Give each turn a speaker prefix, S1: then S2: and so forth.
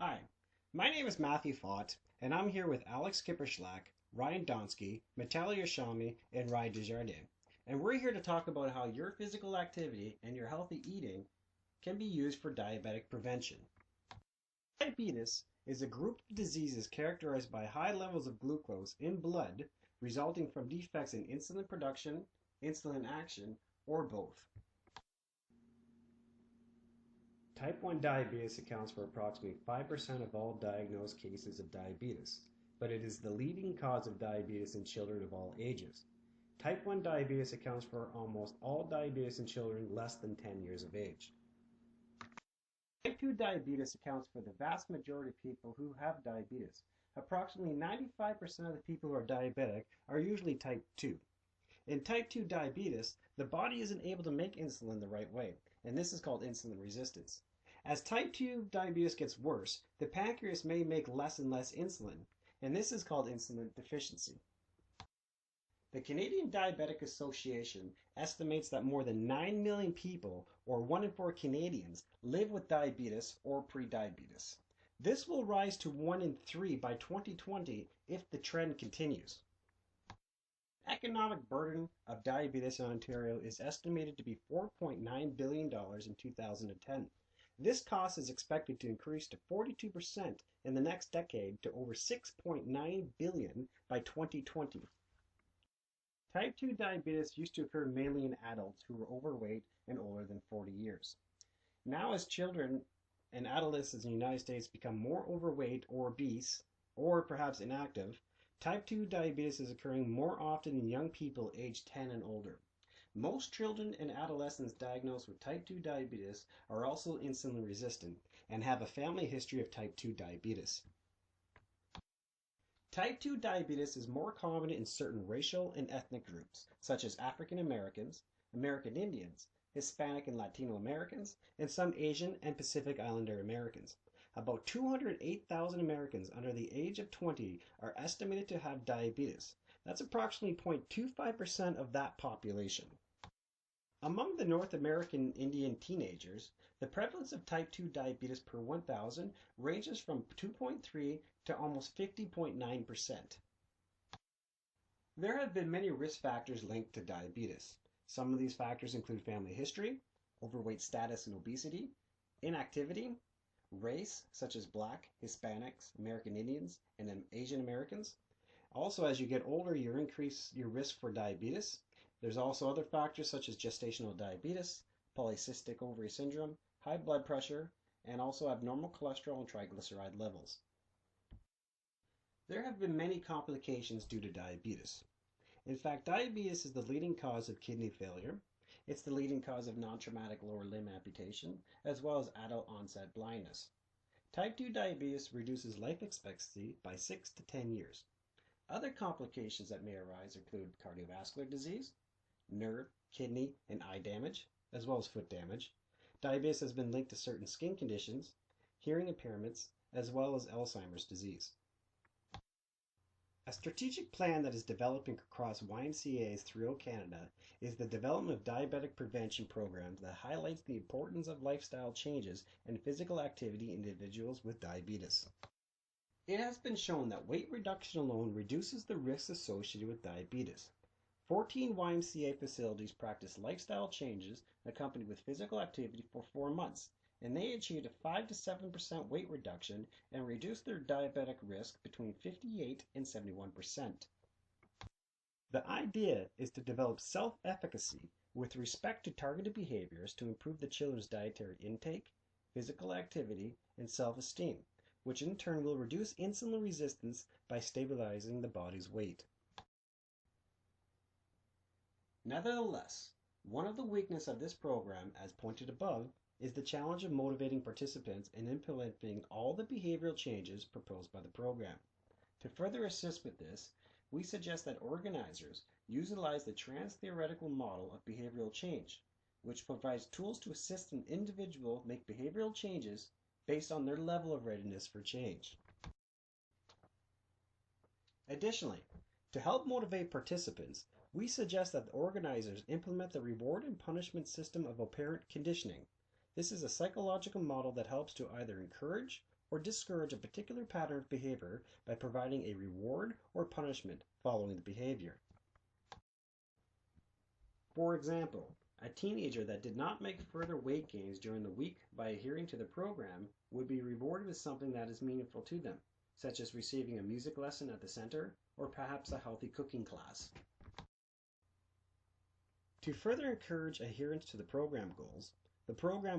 S1: Hi, my name is Matthew Fott, and I'm here with Alex Kipperschlack, Ryan Donsky, Natalia Shami, and Ryan Desjardins. And we're here to talk about how your physical activity and your healthy eating can be used for diabetic prevention. Diabetes is a group of diseases characterized by high levels of glucose in blood resulting from defects in insulin production, insulin action, or both. Type 1 diabetes accounts for approximately 5% of all diagnosed cases of diabetes, but it is the leading cause of diabetes in children of all ages. Type 1 diabetes accounts for almost all diabetes in children less than 10 years of age. Type 2 diabetes accounts for the vast majority of people who have diabetes. Approximately 95% of the people who are diabetic are usually type 2. In type 2 diabetes, the body isn't able to make insulin the right way, and this is called insulin resistance. As type 2 diabetes gets worse, the pancreas may make less and less insulin, and this is called insulin deficiency. The Canadian Diabetic Association estimates that more than 9 million people, or 1 in 4 Canadians, live with diabetes or prediabetes. This will rise to 1 in 3 by 2020 if the trend continues. The economic burden of diabetes in Ontario is estimated to be $4.9 billion in 2010. This cost is expected to increase to 42% in the next decade to over $6.9 billion by 2020. Type 2 diabetes used to occur mainly in adults who were overweight and older than 40 years. Now, as children and adolescents in the United States become more overweight or obese, or perhaps inactive, type 2 diabetes is occurring more often in young people aged 10 and older. Most children and adolescents diagnosed with type 2 diabetes are also insulin resistant and have a family history of type 2 diabetes. Type 2 diabetes is more common in certain racial and ethnic groups, such as African Americans, American Indians, Hispanic and Latino Americans, and some Asian and Pacific Islander Americans. About 208,000 Americans under the age of 20 are estimated to have diabetes. That's approximately 0.25% of that population. Among the North American Indian teenagers, the prevalence of type 2 diabetes per 1,000 ranges from 2.3 to almost 50.9%. There have been many risk factors linked to diabetes. Some of these factors include family history, overweight status and obesity, inactivity, race, such as Black, Hispanics, American Indians, and Asian Americans. Also, as you get older, you increase your risk for diabetes. There's also other factors such as gestational diabetes, polycystic ovary syndrome, high blood pressure, and also abnormal cholesterol and triglyceride levels. There have been many complications due to diabetes. In fact, diabetes is the leading cause of kidney failure. It's the leading cause of non-traumatic lower limb amputation, as well as adult onset blindness. Type 2 diabetes reduces life expectancy by 6 to 10 years. Other complications that may arise include cardiovascular disease, nerve, kidney, and eye damage, as well as foot damage. Diabetes has been linked to certain skin conditions, hearing impairments, as well as Alzheimer's disease. A strategic plan that is developing across YMCAs throughout Canada is the development of diabetic prevention programs that highlights the importance of lifestyle changes and physical activity in individuals with diabetes. It has been shown that weight reduction alone reduces the risks associated with diabetes. 14 YMCA facilities practice lifestyle changes accompanied with physical activity for 4 months, and they achieved a 5 to 7% weight reduction and reduced their diabetic risk between 58 and 71%. The idea is to develop self-efficacy with respect to targeted behaviors to improve the children's dietary intake, physical activity, and self-esteem, which in turn will reduce insulin resistance by stabilizing the body's weight. Nevertheless, one of the weaknesses of this program, as pointed above, is the challenge of motivating participants and implementing all the behavioral changes proposed by the program. To further assist with this, we suggest that organizers utilize the trans-theoretical model of behavioral change, which provides tools to assist an individual make behavioral changes based on their level of readiness for change. Additionally, to help motivate participants, we suggest that the organizers implement the reward and punishment system of operant conditioning. This is a psychological model that helps to either encourage or discourage a particular pattern of behavior by providing a reward or punishment following the behavior. For example, a teenager that did not make further weight gains during the week by adhering to the program would be rewarded with something that is meaningful to them, such as receiving a music lesson at the center or perhaps a healthy cooking class. To further encourage adherence to the program goals, the program